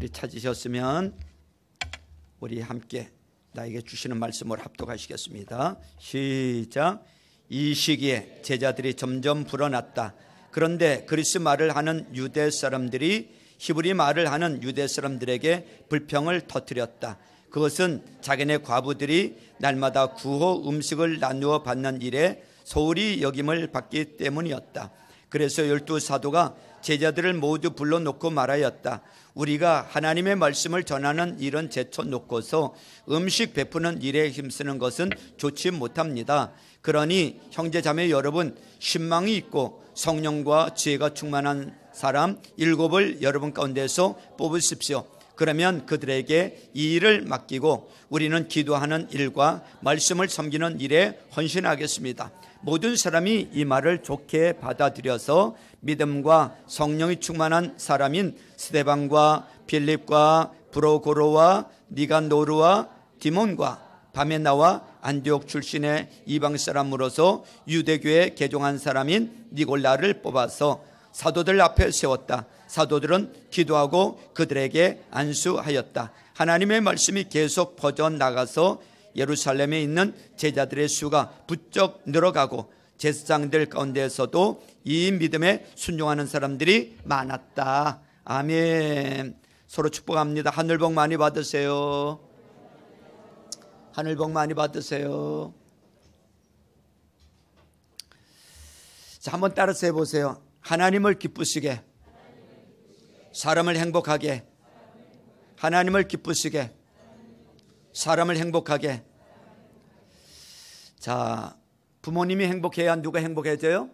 우리 찾으셨으면 우리 함께 나에게 주시는 말씀을 합독하시겠습니다. 시작. 이 시기에 제자들이 점점 불어났다. 그런데 그리스 말을 하는 유대 사람들이 히브리 말을 하는 유대 사람들에게 불평을 터뜨렸다. 그것은 자기네 과부들이 날마다 구호 음식을 나누어 받는 일에 소홀히 여김을 받기 때문이었다. 그래서 12 사도가 제자들을 모두 불러놓고 말하였다. 우리가 하나님의 말씀을 전하는 일은 제쳐놓고서 음식 베푸는 일에 힘쓰는 것은 좋지 못합니다. 그러니 형제자매 여러분, 신망이 있고 성령과 지혜가 충만한 사람 7을 여러분 가운데서 뽑으십시오. 그러면 그들에게 이 일을 맡기고 우리는 기도하는 일과 말씀을 섬기는 일에 헌신하겠습니다. 모든 사람이 이 말을 좋게 받아들여서 믿음과 성령이 충만한 사람인 스데반과 빌립과 브로고로와 니간노르와 디몬과 바메나와 안디옥 출신의 이방 사람으로서 유대교에 개종한 사람인 니골라를 뽑아서 사도들 앞에 세웠다. 사도들은 기도하고 그들에게 안수하였다. 하나님의 말씀이 계속 퍼져나가서 예루살렘에 있는 제자들의 수가 부쩍 늘어가고 제사장들 가운데에서도 이 믿음에 순종하는 사람들이 많았다. 아멘. 서로 축복합니다. 하늘복 많이 받으세요. 하늘복 많이 받으세요. 자, 한번 따라서 해보세요. 하나님을 기쁘시게, 사람을 행복하게, 하나님을 기쁘시게, 사람을 행복하게. 자, 부모님이 행복해야 누가 행복해져요?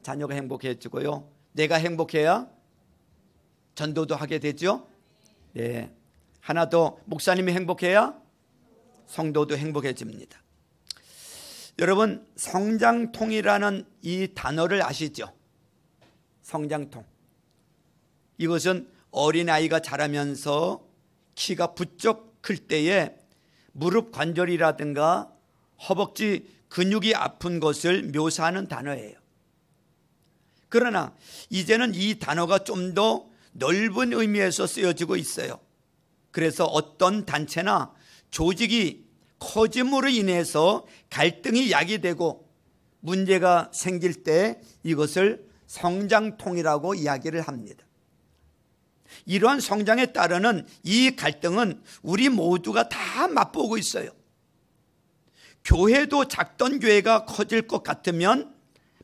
자녀가 행복해지고요. 내가 행복해야 전도도 하게 되죠. 네. 하나 더, 목사님이 행복해야 성도도 행복해집니다. 여러분, 성장통이라는 이 단어를 아시죠? 성장통. 이것은 어린아이가 자라면서 키가 부쩍 클 때에 무릎 관절이라든가 허벅지 근육이 아픈 것을 묘사하는 단어예요. 그러나 이제는 이 단어가 좀 더 넓은 의미에서 쓰여지고 있어요. 그래서 어떤 단체나 조직이 커짐으로 인해서 갈등이 야기되고 문제가 생길 때 이것을 성장통이라고 이야기를 합니다. 이러한 성장에 따르는 이 갈등은 우리 모두가 다 맛보고 있어요. 교회도 작던 교회가 커질 것 같으면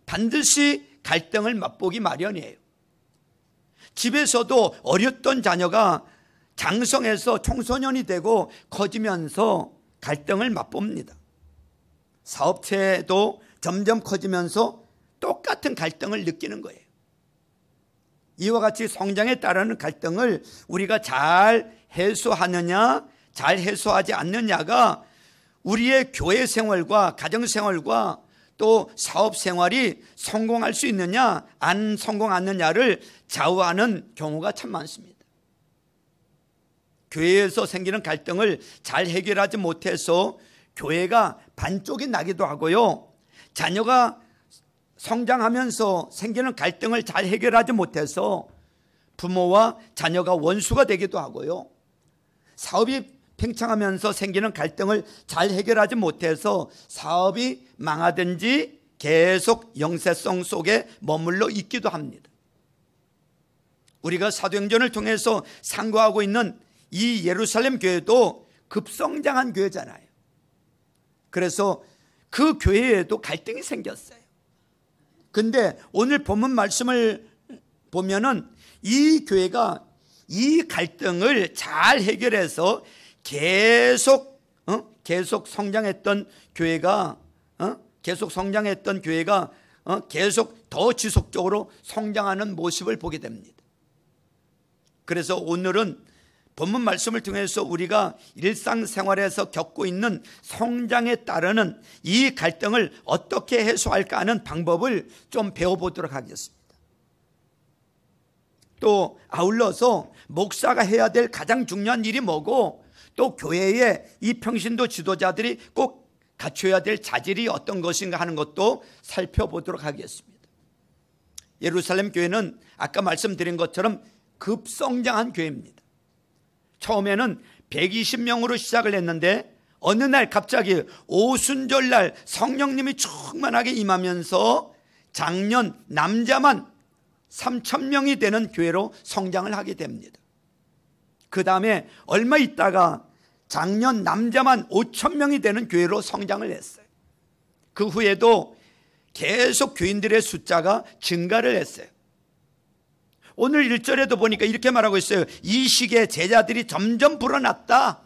반드시 갈등을 맛보기 마련이에요. 집에서도 어렸던 자녀가 장성해서 청소년이 되고 커지면서 갈등을 맛봅니다. 사업체도 점점 커지면서 똑같은 갈등을 느끼는 거예요. 이와 같이 성장에 따르는 갈등을 우리가 잘 해소하느냐, 잘 해소하지 않느냐가 우리의 교회 생활과 가정 생활과 또 사업 생활이 성공할 수 있느냐, 안 성공하느냐를 좌우하는 경우가 참 많습니다. 교회에서 생기는 갈등을 잘 해결하지 못해서 교회가 반쪽이 나기도 하고요. 자녀가 성장하면서 생기는 갈등을 잘 해결하지 못해서 부모와 자녀가 원수가 되기도 하고요. 사업이 팽창하면서 생기는 갈등을 잘 해결하지 못해서 사업이 망하든지 계속 영세성 속에 머물러 있기도 합니다. 우리가 사도행전을 통해서 상고하고 있는 이 예루살렘 교회도 급성장한 교회잖아요. 그래서 그 교회에도 갈등이 생겼어요. 근데 오늘 본문 말씀을 보면은 이 교회가 이 갈등을 잘 해결해서 계속 성장했던 교회가 계속 더 지속적으로 성장하는 모습을 보게 됩니다. 그래서 오늘은 본문 말씀을 통해서 우리가 일상생활에서 겪고 있는 성장에 따르는 이 갈등을 어떻게 해소할까 하는 방법을 좀 배워보도록 하겠습니다. 또 아울러서 목사가 해야 될 가장 중요한 일이 뭐고, 또 교회의 이 평신도 지도자들이 꼭 갖춰야 될 자질이 어떤 것인가 하는 것도 살펴보도록 하겠습니다. 예루살렘 교회는 아까 말씀드린 것처럼 급성장한 교회입니다. 처음에는 120명으로 시작을 했는데 어느 날 갑자기 오순절날 성령님이 충만하게 임하면서 작년 남자만 3,000명이 되는 교회로 성장을 하게 됩니다. 그 다음에 얼마 있다가 작년 남자만 5,000명이 되는 교회로 성장을 했어요. 그 후에도 계속 교인들의 숫자가 증가를 했어요. 오늘 1절에도 보니까 이렇게 말하고 있어요. 이 시기에 제자들이 점점 불어났다.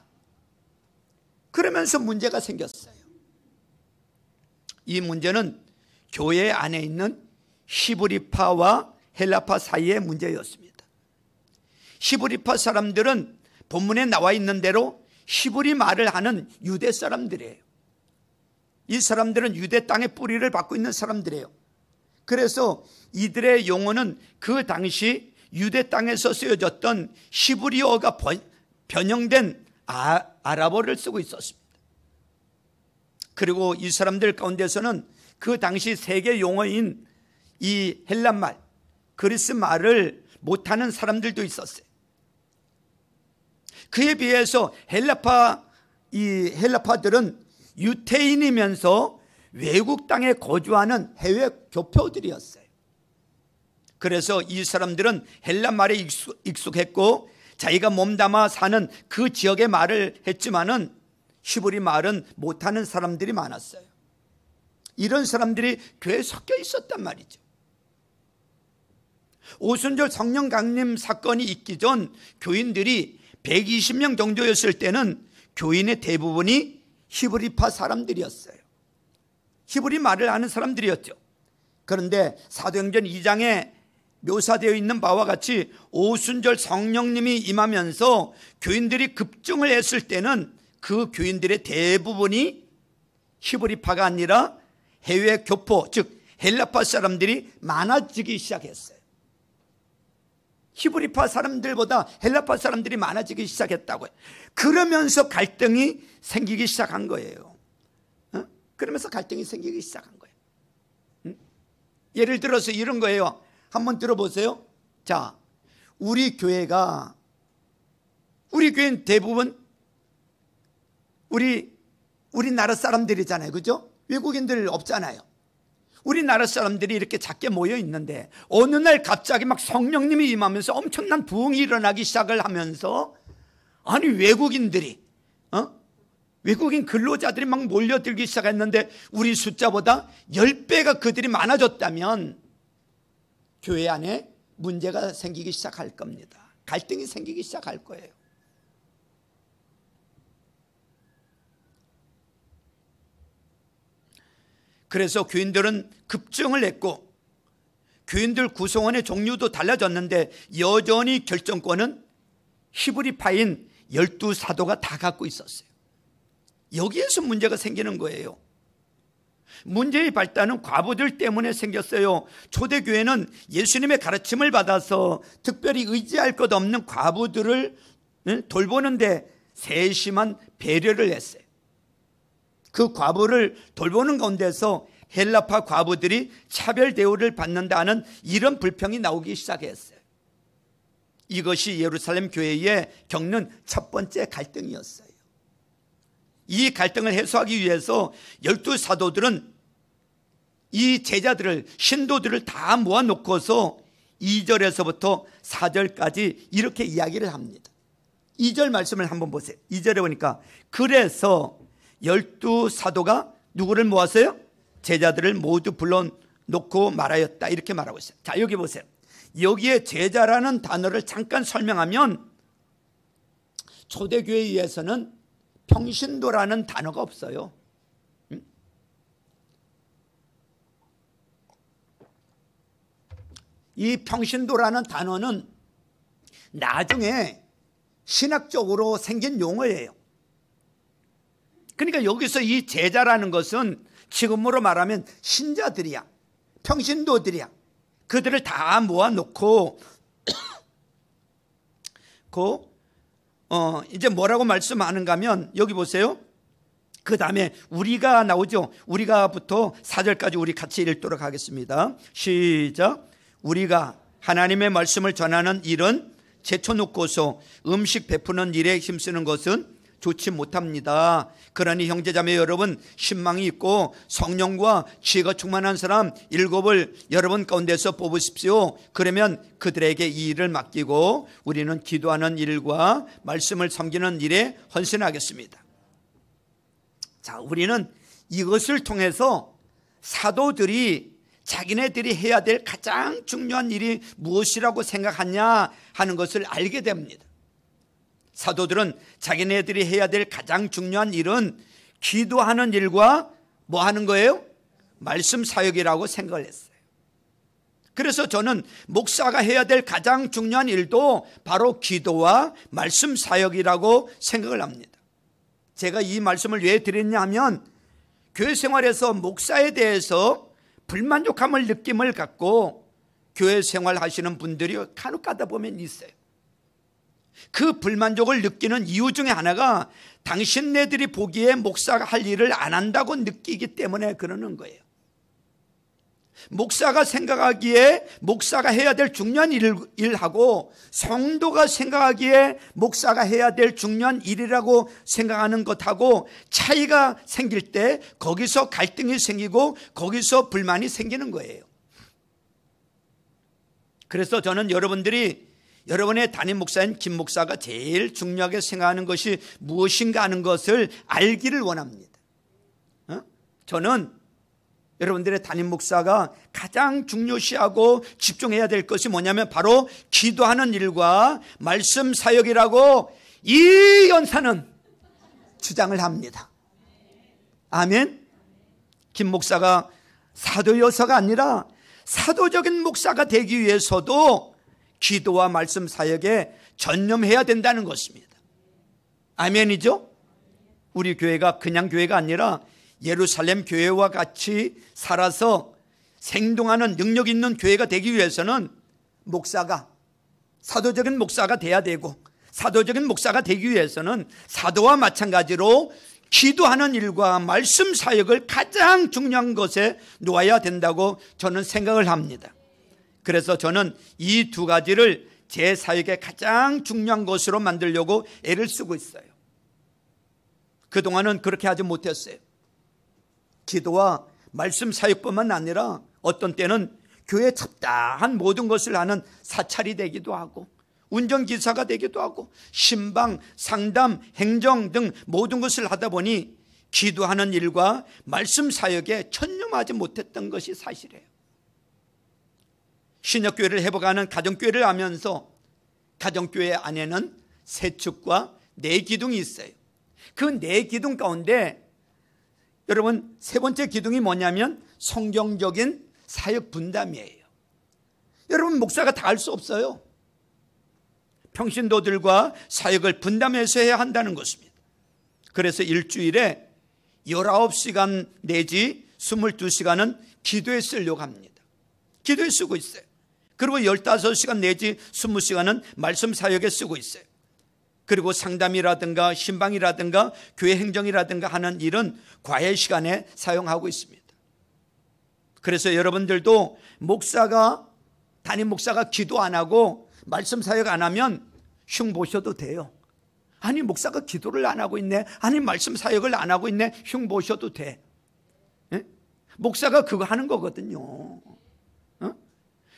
그러면서 문제가 생겼어요. 이 문제는 교회 안에 있는 히브리파와 헬라파 사이의 문제였습니다. 히브리파 사람들은 본문에 나와 있는 대로 히브리 말을 하는 유대 사람들이에요. 이 사람들은 유대 땅의 뿌리를 받고 있는 사람들이에요. 그래서 이들의 용어는 그 당시 유대 땅에서 쓰여졌던 히브리어가 변형된 아랍어를 쓰고 있었습니다. 그리고 이 사람들 가운데서는 그 당시 세계 용어인 이 헬란말, 그리스 말을 못하는 사람들도 있었어요. 그에 비해서 헬라파들은 유태인이면서 외국 땅에 거주하는 해외 교포들이었어요. 그래서 이 사람들은 헬란 말에 익숙했고 자기가 몸담아 사는 그 지역의 말을 했지만은 히브리 말은 못하는 사람들이 많았어요. 이런 사람들이 교회에 섞여 있었단 말이죠. 오순절 성령 강림 사건이 있기 전 교인들이 120명 정도였을 때는 교인의 대부분이 히브리파 사람들이었어요. 히브리 말을 아는 사람들이었죠. 그런데 사도행전 2장에 묘사되어 있는 바와 같이 오순절 성령님이 임하면서 교인들이 급증을 했을 때는 그 교인들의 대부분이 히브리파가 아니라 해외 교포, 즉 헬라파 사람들이 많아지기 시작했어요. 히브리파 사람들보다 헬라파 사람들이 많아지기 시작했다고요. 그러면서 갈등이 생기기 시작한 거예요. 그러면서 갈등이 생기기 시작한 거예요. 예를 들어서 이런 거예요. 한번 들어보세요. 자, 우리 교회는 대부분 우리나라 사람들이잖아요. 그죠? 외국인들 없잖아요. 우리나라 사람들이 이렇게 작게 모여 있는데 어느 날 갑자기 막 성령님이 임하면서 엄청난 부흥이 일어나기 시작을 하면서 아니 외국인 근로자들이 막 몰려들기 시작했는데 우리 숫자보다 10배가 그들이 많아졌다면 교회 안에 문제가 생기기 시작할 겁니다. 갈등이 생기기 시작할 거예요. 그래서 교인들은 급증을 했고 교인들 구성원의 종류도 달라졌는데 여전히 결정권은 히브리파인 12사도가 다 갖고 있었어요. 여기에서 문제가 생기는 거예요. 문제의 발단은 과부들 때문에 생겼어요. 초대교회는 예수님의 가르침을 받아서 특별히 의지할 것 없는 과부들을 돌보는데 세심한 배려를 했어요. 그 과부를 돌보는 가운데서 헬라파 과부들이 차별 대우를 받는다는 이런 불평이 나오기 시작했어요. 이것이 예루살렘 교회에 겪는 첫 번째 갈등이었어요. 이 갈등을 해소하기 위해서 12사도들은 이 제자들을, 신도들을 다 모아놓고서 2절에서부터 4절까지 이렇게 이야기를 합니다. 2절 말씀을 한번 보세요. 2절에 보니까 그래서 12사도가 누구를 모았어요? 제자들을 모두 불러놓고 말하였다, 이렇게 말하고 있어요. 자, 여기 보세요. 여기에 제자라는 단어를 잠깐 설명하면 초대교회에서는 평신도라는 단어가 없어요. 이 평신도라는 단어는 나중에 신학적으로 생긴 용어예요. 그러니까 여기서 이 제자라는 것은 지금으로 말하면 신자들이야, 평신도들이야. 그들을 다 모아놓고 이제 뭐라고 말씀하는가 하면 여기 보세요. 그 다음에 우리가 나오죠. 우리가부터 4절까지 우리 같이 읽도록 하겠습니다. 시작. 우리가 하나님의 말씀을 전하는 일은 제쳐놓고서 음식 베푸는 일에 힘쓰는 것은 좋지 못합니다. 그러니 형제자매 여러분, 신망이 있고 성령과 지혜가 충만한 사람 7을 여러분 가운데서 뽑으십시오. 그러면 그들에게 이 일을 맡기고 우리는 기도하는 일과 말씀을 섬기는 일에 헌신하겠습니다. 자, 우리는 이것을 통해서 사도들이 자기네들이 해야 될 가장 중요한 일이 무엇이라고 생각하냐 하는 것을 알게 됩니다. 사도들은 자기네들이 해야 될 가장 중요한 일은 기도하는 일과 뭐 하는 거예요? 말씀 사역이라고 생각을 했어요. 그래서 저는 목사가 해야 될 가장 중요한 일도 바로 기도와 말씀 사역이라고 생각을 합니다. 제가 이 말씀을 왜 드렸냐 하면 교회 생활에서 목사에 대해서 불만족함을 느낌을 갖고 교회 생활하시는 분들이 간혹 가다 보면 있어요. 그 불만족을 느끼는 이유 중에 하나가 당신네들이 보기에 목사가 할 일을 안 한다고 느끼기 때문에 그러는 거예요. 목사가 생각하기에 목사가 해야 될 중요한 일하고 성도가 생각하기에 목사가 해야 될 중요한 일이라고 생각하는 것하고 차이가 생길 때 거기서 갈등이 생기고 거기서 불만이 생기는 거예요. 그래서 저는 여러분의 담임 목사인 김 목사가 제일 중요하게 생각하는 것이 무엇인가 하는 것을 알기를 원합니다. 저는 여러분들의 담임 목사가 가장 중요시하고 집중해야 될 것이 뭐냐면 바로 기도하는 일과 말씀 사역이라고 이 연사는 주장을 합니다. 아멘. 김 목사가 사도여서가 아니라 사도적인 목사가 되기 위해서도 기도와 말씀 사역에 전념해야 된다는 것입니다. 아멘이죠? 우리 교회가 그냥 교회가 아니라 예루살렘 교회와 같이 살아서 생동하는 능력 있는 교회가 되기 위해서는 목사가 사도적인 목사가 돼야 되고, 사도적인 목사가 되기 위해서는 사도와 마찬가지로 기도하는 일과 말씀 사역을 가장 중요한 것에 놓아야 된다고 저는 생각을 합니다. 그래서 저는 이 두 가지를 제 사역의 가장 중요한 것으로 만들려고 애를 쓰고 있어요. 그동안은 그렇게 하지 못했어요. 기도와 말씀 사역뿐만 아니라 어떤 때는 교회 잡다한 모든 것을 하는 사찰이 되기도 하고 운전기사가 되기도 하고 신방, 상담, 행정 등 모든 것을 하다 보니 기도하는 일과 말씀 사역에 전념하지 못했던 것이 사실이에요. 신약교회를 회복하는 가정교회를 하면서 가정교회 안에는 세 축과 네 기둥이 있어요. 그 네 기둥 가운데 여러분 세 번째 기둥이 뭐냐면 성경적인 사역 분담이에요. 여러분 목사가 다 할 수 없어요. 평신도들과 사역을 분담해서 해야 한다는 것입니다. 그래서 일주일에 19시간 내지 22시간은 기도에 쓰려고 합니다. 기도에 쓰고 있어요. 그리고 15시간 내지 20시간은 말씀 사역에 쓰고 있어요. 그리고 상담이라든가 신방이라든가 교회 행정이라든가 하는 일은 과외 시간에 사용하고 있습니다. 그래서 여러분들도 담임 목사가 기도 안 하고 말씀 사역 안 하면 흉 보셔도 돼요. 아니 목사가 기도를 안 하고 있네, 아니 말씀 사역을 안 하고 있네, 흉 보셔도 돼. 예? 목사가 그거 하는 거거든요.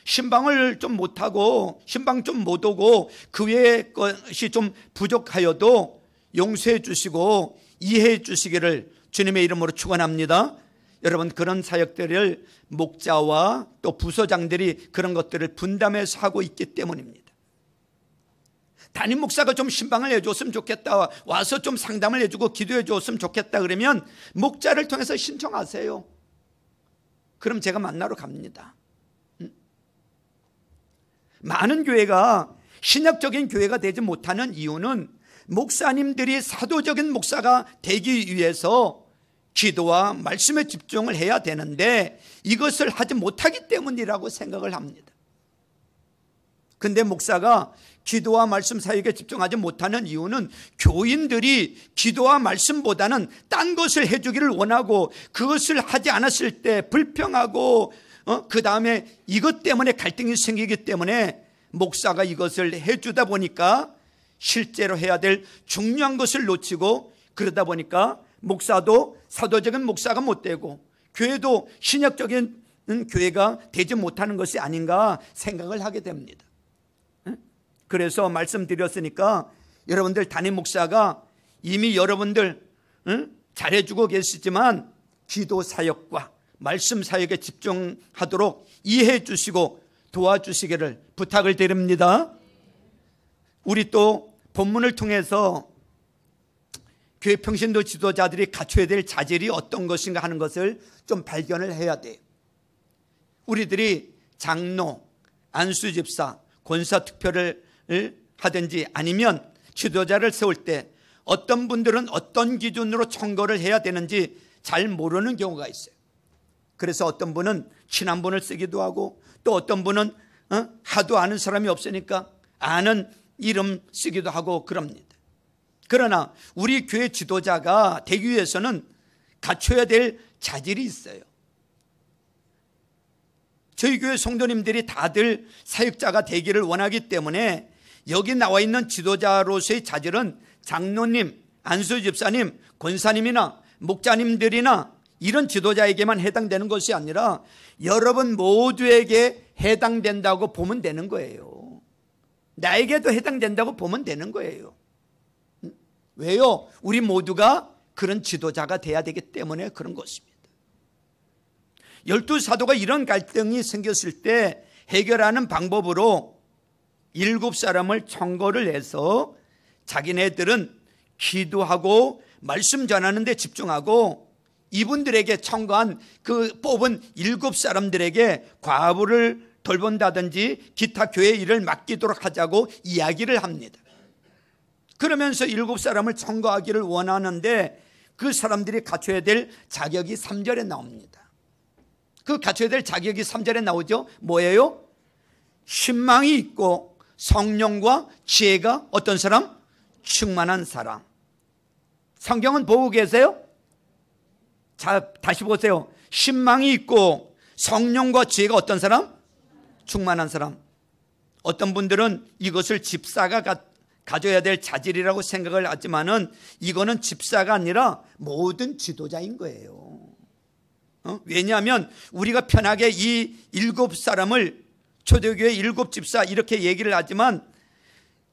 신방을 좀 못하고 신방 좀 못 오고 그 외의 것이 좀 부족하여도 용서해 주시고 이해해 주시기를 주님의 이름으로 축원합니다. 여러분 그런 사역들을 목자와 또 부서장들이 그런 것들을 분담해서 하고 있기 때문입니다. 담임 목사가 좀 신방을 해줬으면 좋겠다, 와서 좀 상담을 해주고 기도해 줬으면 좋겠다 그러면 목자를 통해서 신청하세요. 그럼 제가 만나러 갑니다. 많은 교회가 신약적인 교회가 되지 못하는 이유는 목사님들이 사도적인 목사가 되기 위해서 기도와 말씀에 집중을 해야 되는데 이것을 하지 못하기 때문이라고 생각을 합니다. 근데 목사가 기도와 말씀 사역에 집중하지 못하는 이유는 교인들이 기도와 말씀보다는 딴 것을 해주기를 원하고 그것을 하지 않았을 때 불평하고 그 다음에 이것 때문에 갈등이 생기기 때문에 목사가 이것을 해주다 보니까 실제로 해야 될 중요한 것을 놓치고, 그러다 보니까 목사도 사도적인 목사가 못 되고 교회도 신약적인 교회가 되지 못하는 것이 아닌가 생각을 하게 됩니다. 그래서 말씀드렸으니까 여러분들 담임 목사가 이미 여러분들 잘해주고 계시지만 기도 사역과 말씀 사역에 집중하도록 이해해 주시고 도와주시기를 부탁을 드립니다. 우리 또 본문을 통해서 교회 평신도 지도자들이 갖춰야 될 자질이 어떤 것인가 하는 것을 좀 발견을 해야 돼요. 우리들이 장로, 안수집사, 권사투표를 하든지 아니면 지도자를 세울 때 어떤 분들은 어떤 기준으로 청거를 해야 되는지 잘 모르는 경우가 있어요. 그래서 어떤 분은 친한 분을 쓰기도 하고, 또 어떤 분은 하도 아는 사람이 없으니까 아는 이름 쓰기도 하고 그럽니다. 그러나 우리 교회 지도자가 되기 위해서는 갖춰야 될 자질이 있어요. 저희 교회 성도님들이 다들 사역자가 되기를 원하기 때문에 여기 나와 있는 지도자로서의 자질은 장로님, 안수집사님, 권사님이나 목자님들이나 이런 지도자에게만 해당되는 것이 아니라 여러분 모두에게 해당된다고 보면 되는 거예요. 나에게도 해당된다고 보면 되는 거예요. 왜요? 우리 모두가 그런 지도자가 돼야 되기 때문에 그런 것입니다. 12사도가 이런 갈등이 생겼을 때 해결하는 방법으로 7사람을 청거를 해서 자기네들은 기도하고 말씀 전하는 데 집중하고, 이분들에게 청거한 그 뽑은 7사람들에게 과부를 돌본다든지 기타 교회 일을 맡기도록 하자고 이야기를 합니다. 그러면서 7사람을 청거하기를 원하는데 그 사람들이 갖춰야 될 자격이 3절에 나옵니다. 그 갖춰야 될 자격이 3절에 나오죠. 뭐예요? 신망이 있고 성령과 지혜가 어떤 사람? 충만한 사람. 성경은 보고 계세요? 자, 다시 보세요. 신망이 있고 성령과 지혜가 어떤 사람? 충만한 사람. 어떤 분들은 이것을 집사가 가져야 될 자질이라고 생각을 하지만은 이거는 집사가 아니라 모든 지도자인 거예요. 왜냐하면 우리가 편하게 이 7사람을 초대교회 7집사 이렇게 얘기를 하지만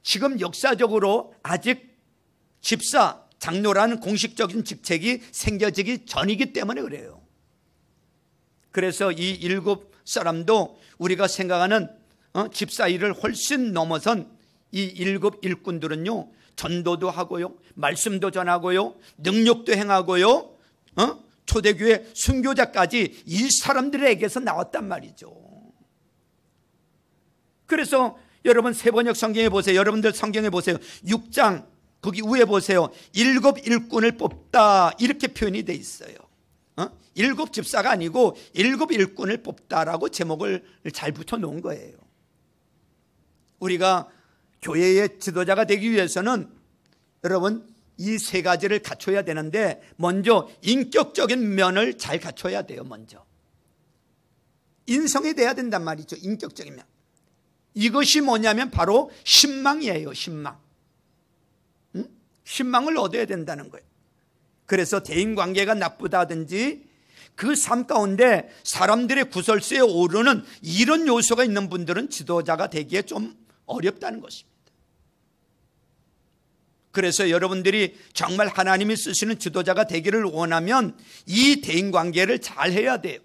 지금 역사적으로 아직 집사, 장로라는 공식적인 직책이 생겨지기 전이기 때문에 그래요. 그래서 이 7사람도 우리가 생각하는 집사 일을 훨씬 넘어선 이 7 일꾼들은요, 전도도 하고요, 말씀도 전하고요, 능력도 행하고요, 초대교회 순교자까지 이 사람들에게서 나왔단 말이죠. 그래서 여러분 세번역 성경에 보세요. 여러분들 성경에 보세요. 6장 거기 위에 보세요. 7 일꾼을 뽑다 이렇게 표현이 돼 있어요. 7 집사가 아니고 7 일꾼을 뽑다라고 제목을 잘 붙여놓은 거예요. 우리가 교회의 지도자가 되기 위해서는 여러분 이 3가지를 갖춰야 되는데, 먼저 인격적인 면을 잘 갖춰야 돼요. 먼저 인성이 돼야 된단 말이죠. 인격적인 면. 이것이 뭐냐면 바로 신망이에요. 신망. 신망을 얻어야 된다는 거예요. 그래서 대인관계가 나쁘다든지 그 삶 가운데 사람들의 구설수에 오르는 이런 요소가 있는 분들은 지도자가 되기에 좀 어렵다는 것입니다. 그래서 여러분들이 정말 하나님이 쓰시는 지도자가 되기를 원하면 이 대인관계를 잘 해야 돼요.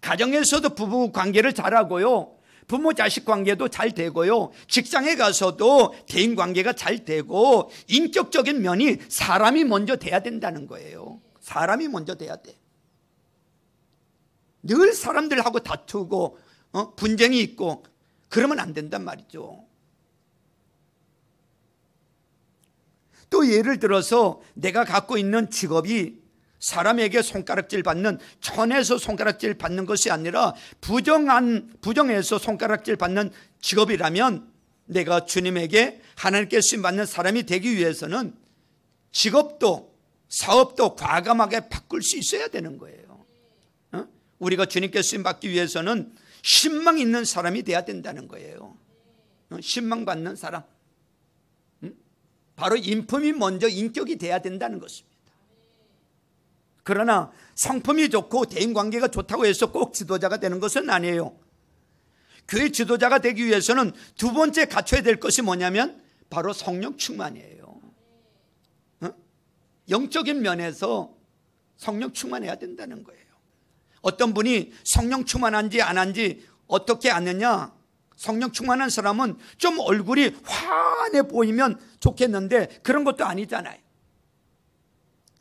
가정에서도 부부 관계를 잘하고요, 부모 자식 관계도 잘 되고요, 직장에 가서도 대인관계가 잘 되고, 인격적인 면이 사람이 먼저 돼야 된다는 거예요. 사람이 먼저 돼야 돼. 늘 사람들하고 다투고 분쟁이 있고 그러면 안 된단 말이죠. 또 예를 들어서 내가 갖고 있는 직업이 사람에게 손가락질 받는, 천에서 손가락질 받는 것이 아니라 부정에서 손가락질 받는 직업이라면 내가 주님에게 하나님께 쓰임받는 사람이 되기 위해서는 직업도 사업도 과감하게 바꿀 수 있어야 되는 거예요. 우리가 주님께 쓰임받기 위해서는 신망 있는 사람이 돼야 된다는 거예요. 신망 받는 사람. 바로 인품이 먼저 인격이 돼야 된다는 것입니다. 그러나 성품이 좋고 대인관계가 좋다고 해서 꼭 지도자가 되는 것은 아니에요. 교회 지도자가 되기 위해서는 두 번째 갖춰야 될 것이 뭐냐면 바로 성령 충만이에요. 영적인 면에서 성령 충만해야 된다는 거예요. 어떤 분이 성령 충만한지 안 한지 어떻게 아느냐? 성령 충만한 사람은 좀 얼굴이 환해 보이면 좋겠는데 그런 것도 아니잖아요.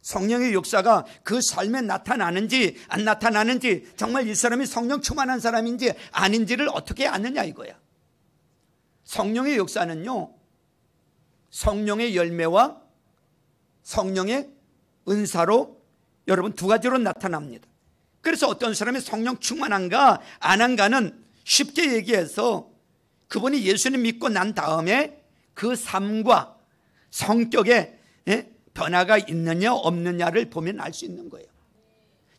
성령의 역사가 그 삶에 나타나는지 안 나타나는지, 정말 이 사람이 성령 충만한 사람인지 아닌지를 어떻게 아느냐 이거야. 성령의 역사는요, 성령의 열매와 성령의 은사로 여러분 두 가지로 나타납니다. 그래서 어떤 사람이 성령 충만한가 안 한가는 쉽게 얘기해서 그분이 예수님 믿고 난 다음에 그 삶과 성격에 변화가 있느냐 없느냐를 보면 알 수 있는 거예요.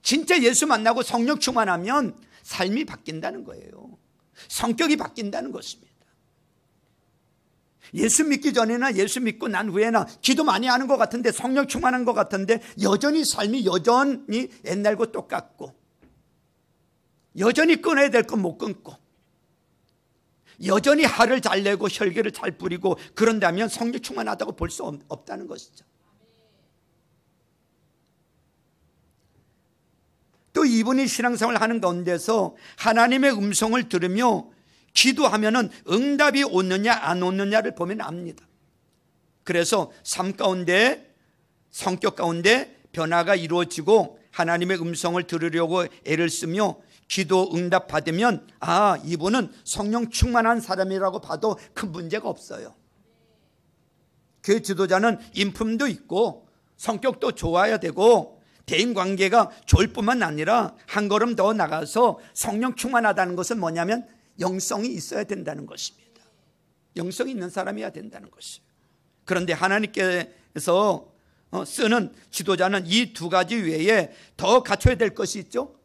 진짜 예수 만나고 성령 충만하면 삶이 바뀐다는 거예요. 성격이 바뀐다는 것입니다. 예수 믿기 전에나 예수 믿고 난 후에나 기도 많이 하는 것 같은데, 성령 충만한 것 같은데 여전히 삶이 여전히 옛날과 똑같고, 여전히 끊어야 될 건 못 끊고, 여전히 화를 잘 내고 혈기를 잘 부리고 그런다면 성령 충만하다고 볼 수 없다는 것이죠. 또 이분이 신앙생활을 하는 가운데서 하나님의 음성을 들으며 기도하면은 응답이 오느냐 안 오느냐를 보면 압니다. 그래서 삶 가운데, 성격 가운데 변화가 이루어지고 하나님의 음성을 들으려고 애를 쓰며 기도 응답 받으면 이분은 성령 충만한 사람이라고 봐도 큰 문제가 없어요. 교회 지도자는 인품도 있고 성격도 좋아야 되고 대인관계가 좋을 뿐만 아니라 한 걸음 더 나가서 성령 충만하다는 것은 뭐냐면 영성이 있어야 된다는 것입니다. 영성이 있는 사람이어야 된다는 것이에요. 그런데 하나님께서 쓰는 지도자는 이 두 가지 외에 더 갖춰야 될 것이 있죠.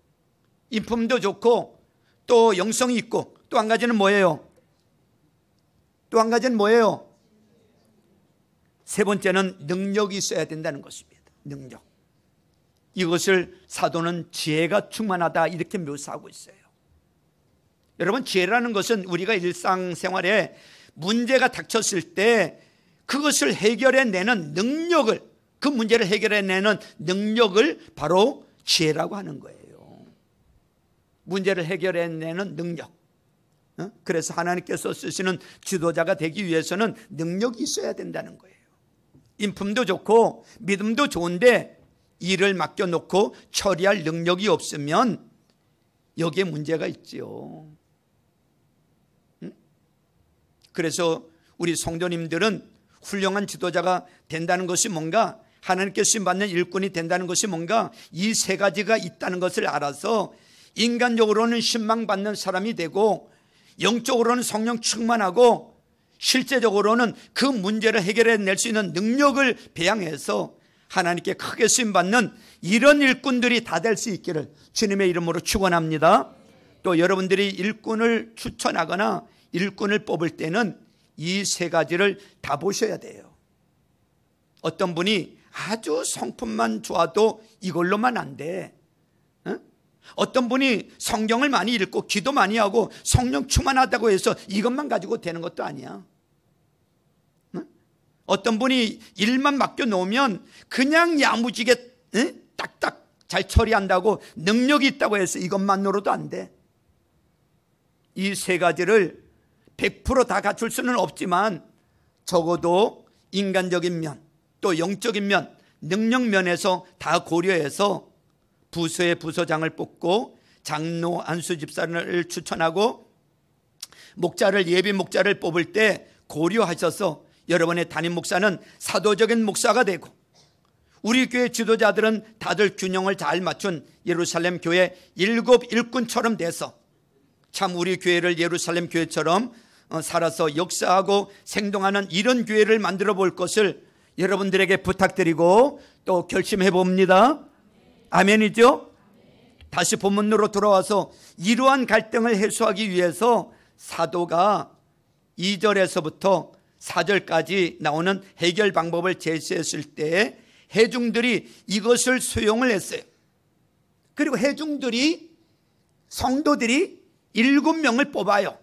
인품도 좋고 또 영성이 있고 또 한 가지는 뭐예요? 또 한 가지는 뭐예요? 세 번째는 능력이 있어야 된다는 것입니다. 능력. 이것을 사도는 지혜가 충만하다 이렇게 묘사하고 있어요. 여러분, 지혜라는 것은 우리가 일상생활에 문제가 닥쳤을 때 그것을 해결해내는 능력을, 그 문제를 해결해내는 능력을 바로 지혜라고 하는 거예요. 문제를 해결해내는 능력. 그래서 하나님께서 쓰시는 지도자가 되기 위해서는 능력이 있어야 된다는 거예요. 인품도 좋고 믿음도 좋은데 일을 맡겨놓고 처리할 능력이 없으면 여기에 문제가 있지요. 그래서 우리 성도님들은 훌륭한 지도자가 된다는 것이 뭔가, 하나님께 쓰임받는 일꾼이 된다는 것이 뭔가, 이 세 가지가 있다는 것을 알아서 인간적으로는 신망받는 사람이 되고 영적으로는 성령 충만하고 실제적으로는 그 문제를 해결해낼 수 있는 능력을 배양해서 하나님께 크게 쓰임받는 이런 일꾼들이 다 될 수 있기를 주님의 이름으로 축원합니다. 또 여러분들이 일꾼을 추천하거나 일꾼을 뽑을 때는 이 세 가지를 다 보셔야 돼요. 어떤 분이 아주 성품만 좋아도 이걸로만 안 돼. 어떤 분이 성경을 많이 읽고 기도 많이 하고 성령 충만하다고 해서 이것만 가지고 되는 것도 아니야. 어떤 분이 일만 맡겨놓으면 그냥 야무지게 딱딱 잘 처리한다고 능력이 있다고 해서 이것만으로도 안 돼. 이 세 가지를 100% 다 갖출 수는 없지만 적어도 인간적인 면, 또 영적인 면, 능력 면에서 다 고려해서 부서의 부서장을 뽑고 장로 안수 집사를 추천하고 목자를, 예비 목자를 뽑을 때 고려하셔서 여러분의 담임 목사는 사도적인 목사가 되고 우리 교회 지도자들은 다들 균형을 잘 맞춘 예루살렘 교회 7 일꾼처럼 돼서 참 우리 교회를 예루살렘 교회처럼 살아서 역사하고 생동하는 이런 교회를 만들어 볼 것을 여러분들에게 부탁드리고 또 결심해 봅니다. 아멘이죠? 다시 본문으로 돌아와서 이러한 갈등을 해소하기 위해서 사도가 2절에서부터 4절까지 나오는 해결 방법을 제시했을 때 회중들이 이것을 수용을 했어요. 그리고 회중들이, 성도들이 7명을 뽑아요.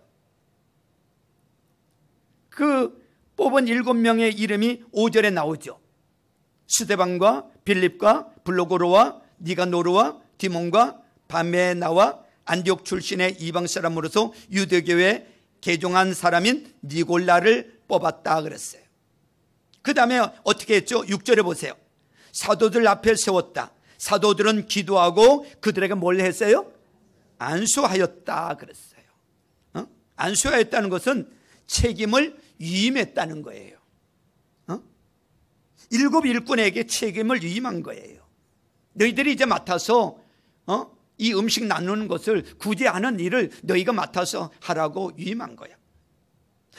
그 뽑은 7명의 이름이 5절에 나오죠. 스데반과 빌립과 블로고로와 니가노르와 디몬과 바메나와 안디옥 출신의 이방 사람으로서 유대교에 개종한 사람인 니골라를 뽑았다 그랬어요. 그 다음에 어떻게 했죠? 6절에 보세요. 사도들 앞에 세웠다. 사도들은 기도하고 그들에게 뭘 했어요? 안수하였다 그랬어요. 안수하였다는 것은 책임을 위임했다는 거예요. 7 일꾼에게 책임을 위임한 거예요. 너희들이 이제 맡아서 이 음식 나누는 것을 굳이 하는 일을 너희가 맡아서 하라고 위임한 거야.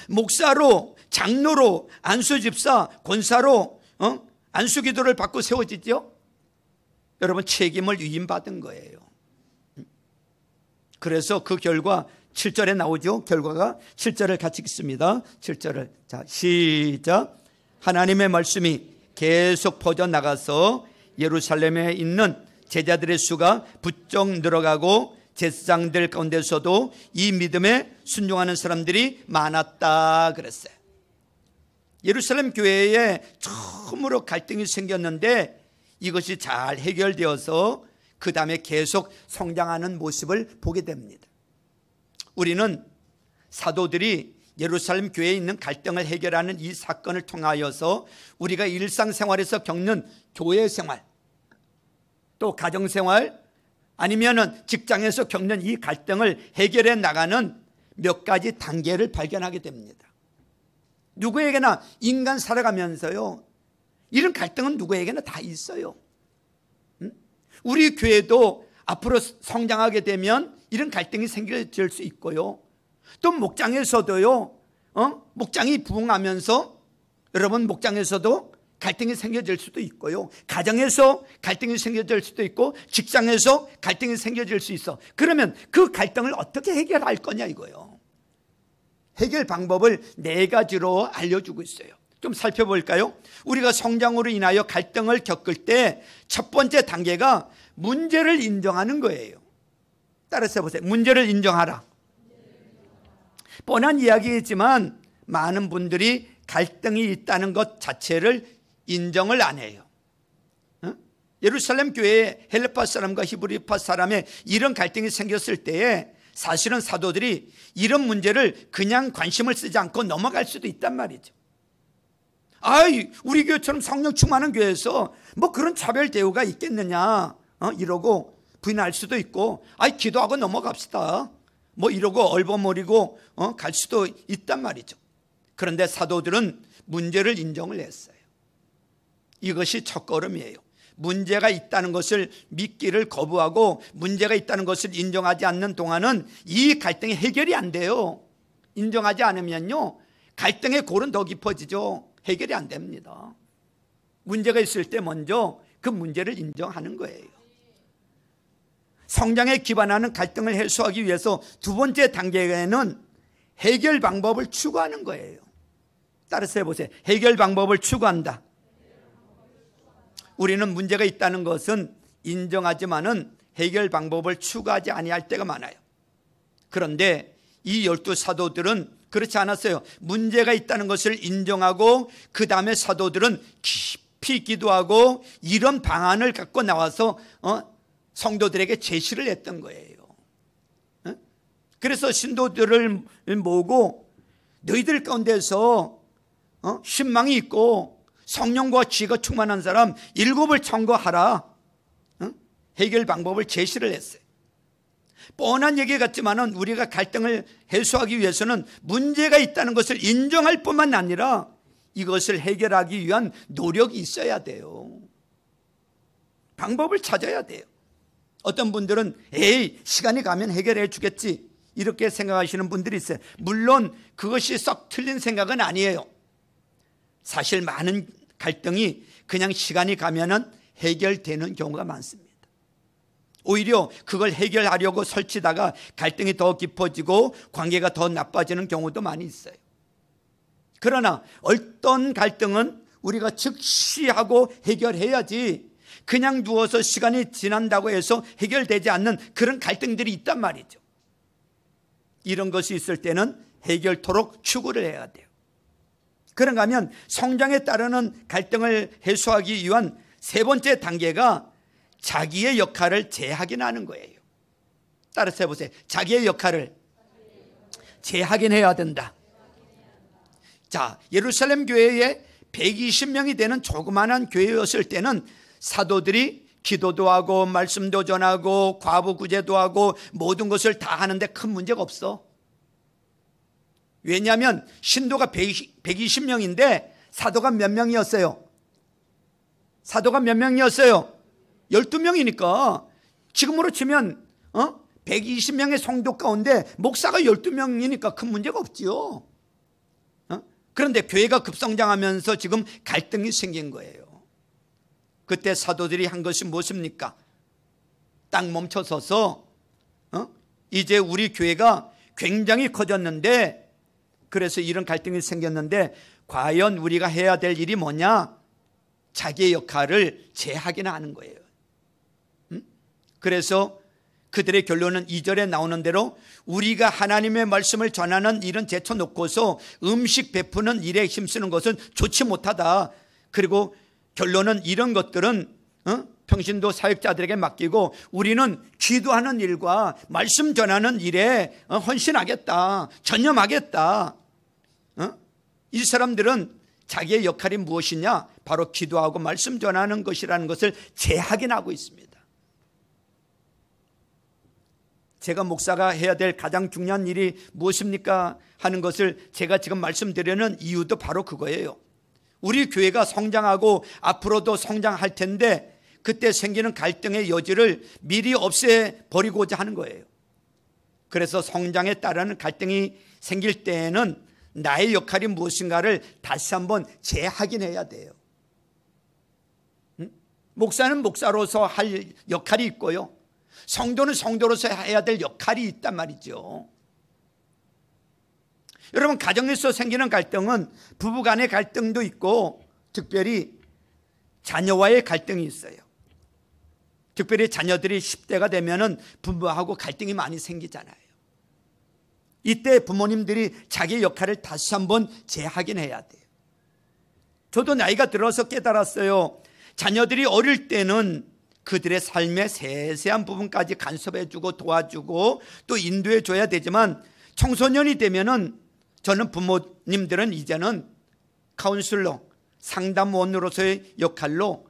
목사로, 장로로, 안수집사, 권사로 안수기도를 받고 세워지죠. 여러분, 책임을 위임받은 거예요. 그래서 그 결과 7절에 나오죠. 결과가 7절을 같이 읽습니다. 7절을 자 시작. 하나님의 말씀이 계속 퍼져나가서 예루살렘에 있는 제자들의 수가 부쩍 늘어가고 제사장들 가운데서도 이 믿음에 순종하는 사람들이 많았다 그랬어요. 예루살렘 교회에 처음으로 갈등이 생겼는데 이것이 잘 해결되어서 그 다음에 계속 성장하는 모습을 보게 됩니다. 우리는 사도들이 예루살렘 교회에 있는 갈등을 해결하는 이 사건을 통하여서 우리가 일상생활에서 겪는 교회생활, 또 가정생활, 아니면 직장에서 겪는 이 갈등을 해결해 나가는 몇 가지 단계를 발견하게 됩니다. 누구에게나 인간 살아가면서요, 이런 갈등은 누구에게나 다 있어요. 우리 교회도 앞으로 성장하게 되면 이런 갈등이 생길 수 있고요. 또 목장에서도요, 목장이 부흥하면서 여러분 목장에서도 갈등이 생겨질 수도 있고요. 가정에서 갈등이 생겨질 수도 있고 직장에서 갈등이 생겨질 수 있어. 그러면 그 갈등을 어떻게 해결할 거냐 이거예요. 해결 방법을 4가지로 알려주고 있어요. 좀 살펴볼까요? 우리가 성장으로 인하여 갈등을 겪을 때 첫 번째 단계가 문제를 인정하는 거예요. 따라서 해보세요. 문제를 인정하라. 뻔한 이야기이지만 많은 분들이 갈등이 있다는 것 자체를 인정을 안 해요. 예루살렘 교회에 헬레파 사람과 히브리파 사람의 이런 갈등이 생겼을 때에 사실은 사도들이 이런 문제를 그냥 관심을 쓰지 않고 넘어갈 수도 있단 말이죠. 아이, 우리 교회처럼 성령 충만한 교회에서 뭐 그런 차별 대우가 있겠느냐 이러고 부인할 수도 있고, 아이, 기도하고 넘어갑시다 뭐 이러고 얼버무리고 갈 수도 있단 말이죠. 그런데 사도들은 문제를 인정을 했어요. 이것이 첫걸음이에요. 문제가 있다는 것을 믿기를 거부하고 문제가 있다는 것을 인정하지 않는 동안은 이 갈등이 해결이 안 돼요. 인정하지 않으면요, 갈등의 골은 더 깊어지죠. 해결이 안 됩니다. 문제가 있을 때 먼저 그 문제를 인정하는 거예요. 성장에 기반하는 갈등을 해소하기 위해서 두 번째 단계에는 해결 방법을 추구하는 거예요. 따라서 해보세요. 해결 방법을 추구한다. 우리는 문제가 있다는 것은 인정하지만은 해결 방법을 추구하지 아니할 때가 많아요. 그런데 이 12 사도들은 그렇지 않았어요. 문제가 있다는 것을 인정하고 그 다음에 사도들은 깊이 기도하고 이런 방안을 갖고 나와서 성도들에게 제시를 했던 거예요. 그래서 신도들을 모으고 너희들 가운데서 신망이 있고 성령과 지혜가 충만한 사람 7을 청구하라. 해결 방법을 제시를 했어요. 뻔한 얘기 같지만은 우리가 갈등을 해소하기 위해서는 문제가 있다는 것을 인정할 뿐만 아니라 이것을 해결하기 위한 노력이 있어야 돼요. 방법을 찾아야 돼요. 어떤 분들은 에이, 시간이 가면 해결해 주겠지 이렇게 생각하시는 분들이 있어요. 물론 그것이 썩 틀린 생각은 아니에요. 사실 많은 갈등이 그냥 시간이 가면은 해결되는 경우가 많습니다. 오히려 그걸 해결하려고 설치다가 갈등이 더 깊어지고 관계가 더 나빠지는 경우도 많이 있어요. 그러나 어떤 갈등은 우리가 즉시 하고 해결해야지, 그냥 누워서 시간이 지난다고 해서 해결되지 않는 그런 갈등들이 있단 말이죠. 이런 것이 있을 때는 해결토록 추구를 해야 돼요. 그런가 하면 성장에 따르는 갈등을 해소하기 위한 세 번째 단계가 자기의 역할을 재확인하는 거예요. 따라서 해보세요. 자기의 역할을 재확인해야 된다. 자, 예루살렘 교회에 120명이 되는 조그마한 교회였을 때는 사도들이 기도도 하고 말씀도 전하고 과부 구제도 하고 모든 것을 다 하는데 큰 문제가 없어. 왜냐하면 신도가 120명인데 사도가 몇 명이었어요? 사도가 몇 명이었어요? 12명이니까 지금으로 치면 120명의 성도 가운데 목사가 12명이니까 큰 문제가 없지요. 그런데 교회가 급성장하면서 지금 갈등이 생긴 거예요. 그때 사도들이 한 것이 무엇입니까? 딱 멈춰서서 이제 우리 교회가 굉장히 커졌는데, 그래서 이런 갈등이 생겼는데 과연 우리가 해야 될 일이 뭐냐? 자기의 역할을 재확인하는 거예요. 그래서 그들의 결론은 2절에 나오는 대로 우리가 하나님의 말씀을 전하는 일은 제쳐놓고서 음식 베푸는 일에 힘쓰는 것은 좋지 못하다. 그리고 결론은 이런 것들은 평신도 사역자들에게 맡기고 우리는 기도하는 일과 말씀 전하는 일에 헌신하겠다, 전념하겠다. 이 사람들은 자기의 역할이 무엇이냐? 바로 기도하고 말씀 전하는 것이라는 것을 재확인하고 있습니다. 제가 목사가 해야 될 가장 중요한 일이 무엇입니까? 하는 것을 제가 지금 말씀드리는 이유도 바로 그거예요. 우리 교회가 성장하고 앞으로도 성장할 텐데 그때 생기는 갈등의 여지를 미리 없애버리고자 하는 거예요. 그래서 성장에 따르는 갈등이 생길 때에는 나의 역할이 무엇인가를 다시 한번 재확인해야 돼요. 목사는 목사로서 할 역할이 있고요, 성도는 성도로서 해야 될 역할이 있단 말이죠. 여러분, 가정에서 생기는 갈등은 부부간의 갈등도 있고 특별히 자녀와의 갈등이 있어요. 특별히 자녀들이 10대가 되면은 부부하고 갈등이 많이 생기잖아요. 이때 부모님들이 자기의 역할을 다시 한번 재확인해야 돼요. 저도 나이가 들어서 깨달았어요. 자녀들이 어릴 때는 그들의 삶의 세세한 부분까지 간섭해주고 도와주고 또 인도해줘야 되지만 청소년이 되면은 저는 부모님들은 이제는 카운슬러, 상담원으로서의 역할로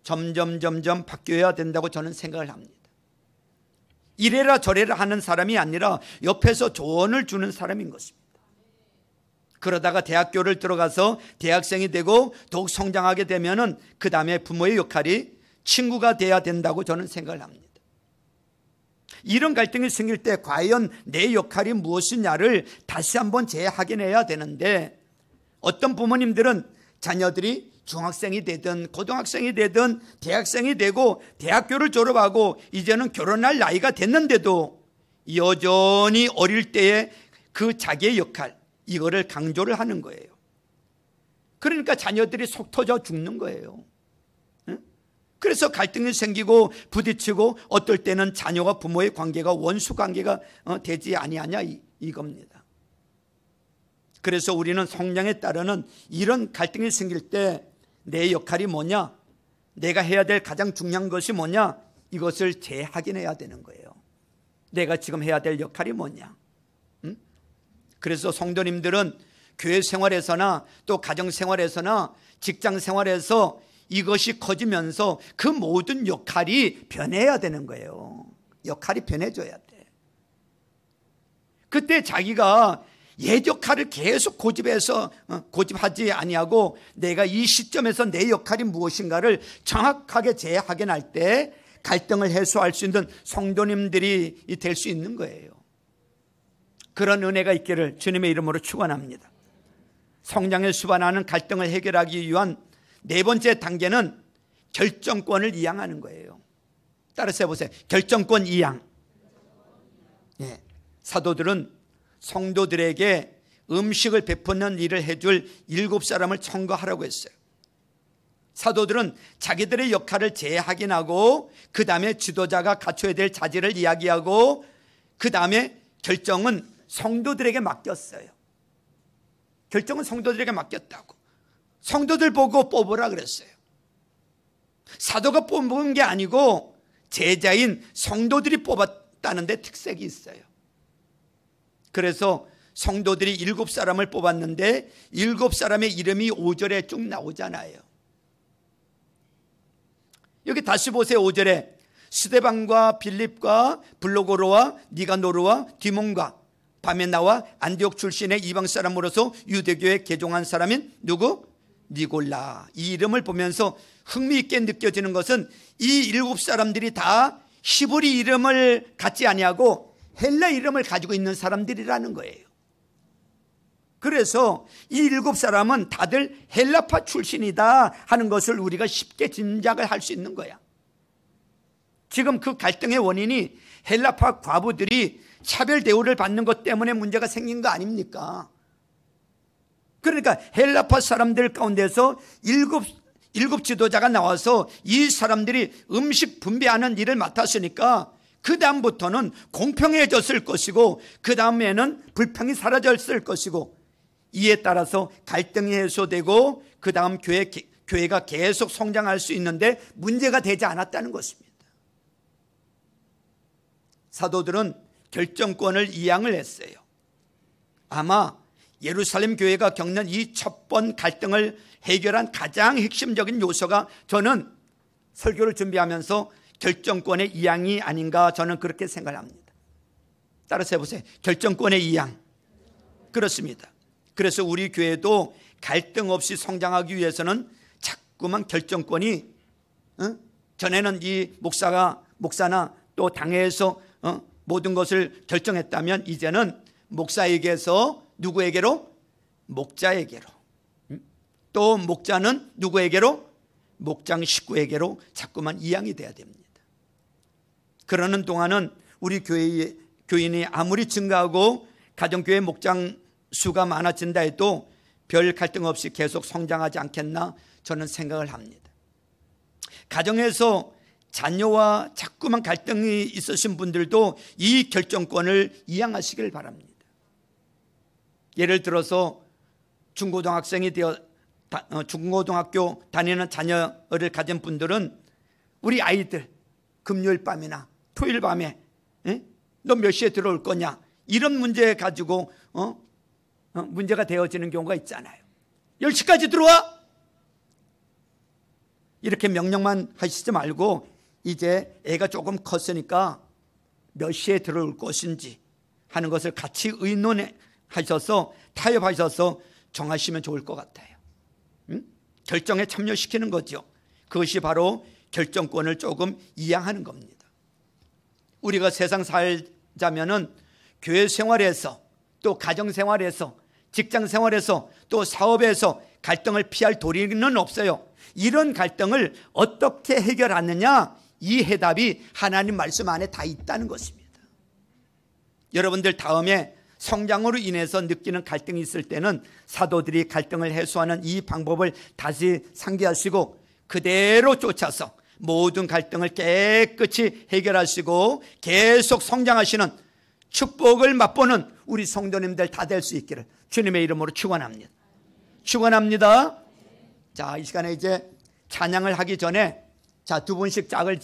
점점 바뀌어야 된다고 저는 생각을 합니다. 이래라 저래라 하는 사람이 아니라 옆에서 조언을 주는 사람인 것입니다. 그러다가 대학교를 들어가서 대학생이 되고 더욱 성장하게 되면은 그 다음에 부모의 역할이 친구가 돼야 된다고 저는 생각을 합니다. 이런 갈등이 생길 때 과연 내 역할이 무엇이냐를 다시 한번 재확인해야 되는데, 어떤 부모님들은 자녀들이 중학생이 되든 고등학생이 되든 대학생이 되고 대학교를 졸업하고 이제는 결혼할 나이가 됐는데도 여전히 어릴 때의 그 자기의 역할, 이거를 강조를 하는 거예요. 그러니까 자녀들이 속 터져 죽는 거예요. 그래서 갈등이 생기고 부딪히고 어떨 때는 자녀와 부모의 관계가 원수 관계가 되지 아니하냐 이겁니다. 그래서 우리는 성장에 따르는 이런 갈등이 생길 때 내 역할이 뭐냐, 내가 해야 될 가장 중요한 것이 뭐냐, 이것을 재확인해야 되는 거예요. 내가 지금 해야 될 역할이 뭐냐. 그래서 성도님들은 교회 생활에서나 또 가정 생활에서나 직장 생활에서 이것이 커지면서 그 모든 역할이 변해야 되는 거예요. 역할이 변해줘야 돼. 그때 자기가 옛 역할을 계속 고집하지 아니하고 내가 이 시점에서 내 역할이 무엇인가를 정확하게 재확인할 때 갈등을 해소할 수 있는 성도님들이 될 수 있는 거예요. 그런 은혜가 있기를 주님의 이름으로 축원합니다. 성장에 수반하는 갈등을 해결하기 위한 네 번째 단계는 결정권을 이양하는 거예요. 따라서 해보세요. 결정권 이양. 예. 사도들은 성도들에게 음식을 베푸는 일을 해줄 7사람을 청거하라고 했어요. 사도들은 자기들의 역할을 재확인하고 그 다음에 지도자가 갖춰야 될 자질을 이야기하고 그 다음에 결정은 성도들에게 맡겼어요. 결정은 성도들에게 맡겼다고. 성도들 보고 뽑으라 그랬어요. 사도가 뽑은 게 아니고 제자인 성도들이 뽑았다는 데 특색이 있어요. 그래서 성도들이 7사람을 뽑았는데 7사람의 이름이 5절에 쭉 나오잖아요. 여기 다시 보세요. 5절에 스데반과 빌립과 블로고로와 니가노르와 디몬과 바메나와 안디옥 출신의 이방 사람으로서 유대교에 개종한 사람인 누구? 니골라. 이 이름을 보면서 흥미있게 느껴지는 것은 이 7사람들이 다 히브리 이름을 갖지 아니하고 헬라 이름을 가지고 있는 사람들이라는 거예요. 그래서 이 7사람은 다들 헬라파 출신이다 하는 것을 우리가 쉽게 짐작을 할 수 있는 거야. 지금 그 갈등의 원인이 헬라파 과부들이 차별 대우를 받는 것 때문에 문제가 생긴 거 아닙니까? 그러니까 헬라파 사람들 가운데서 일곱 지도자가 나와서 이 사람들이 음식 분배하는 일을 맡았으니까 그 다음부터는 공평해졌을 것이고 그 다음에는 불평이 사라졌을 것이고 이에 따라서 갈등이 해소되고 그 다음 교회가 계속 성장할 수 있는데 문제가 되지 않았다는 것입니다. 사도들은 결정권을 이양을 했어요. 아마 예루살렘 교회가 겪는 이 첫 번 갈등을 해결한 가장 핵심적인 요소가 저는 설교를 준비하면서 결정권의 이양이 아닌가 저는 그렇게 생각합니다. 따라서 해보세요. 결정권의 이양. 그렇습니다. 그래서 우리 교회도 갈등 없이 성장하기 위해서는 자꾸만 결정권이 전에는 이 목사나 또 당회에서 모든 것을 결정했다면 이제는 목사에게서 누구에게로? 목자에게로. 또 목자는 누구에게로? 목장 식구에게로 자꾸만 이양이 돼야 됩니다. 그러는 동안은 우리 교인이 아무리 증가하고 가정교회 목장 수가 많아진다 해도 별 갈등 없이 계속 성장하지 않겠나 저는 생각을 합니다. 가정에서 자녀와 자꾸만 갈등이 있으신 분들도 이 결정권을 이양하시길 바랍니다. 예를 들어서 중고등학교 다니는 자녀를 가진 분들은 우리 아이들 금요일 밤이나 토요일 밤에 너 몇 시에 들어올 거냐 이런 문제 가지고 문제가 되어지는 경우가 있잖아요. 10시까지 들어와 이렇게 명령만 하시지 말고 이제 애가 조금 컸으니까 몇 시에 들어올 것인지 하는 것을 같이 의논하셔서 타협하셔서 정하시면 좋을 것 같아요. 결정에 참여시키는 거죠. 그것이 바로 결정권을 조금 이양하는 겁니다. 우리가 세상 살자면은 교회 생활에서 또 가정 생활에서 직장 생활에서 또 사업에서 갈등을 피할 도리는 없어요. 이런 갈등을 어떻게 해결하느냐 이 해답이 하나님 말씀 안에 다 있다는 것입니다. 여러분들 다음에 성장으로 인해서 느끼는 갈등이 있을 때는 사도들이 갈등을 해소하는 이 방법을 다시 상기하시고 그대로 쫓아서 모든 갈등을 깨끗이 해결하시고 계속 성장하시는 축복을 맛보는 우리 성도님들 다 될 수 있기를 주님의 이름으로 축원합니다. 축원합니다. 자, 이 시간에 이제 찬양을 하기 전에 자, 두 분씩 짝을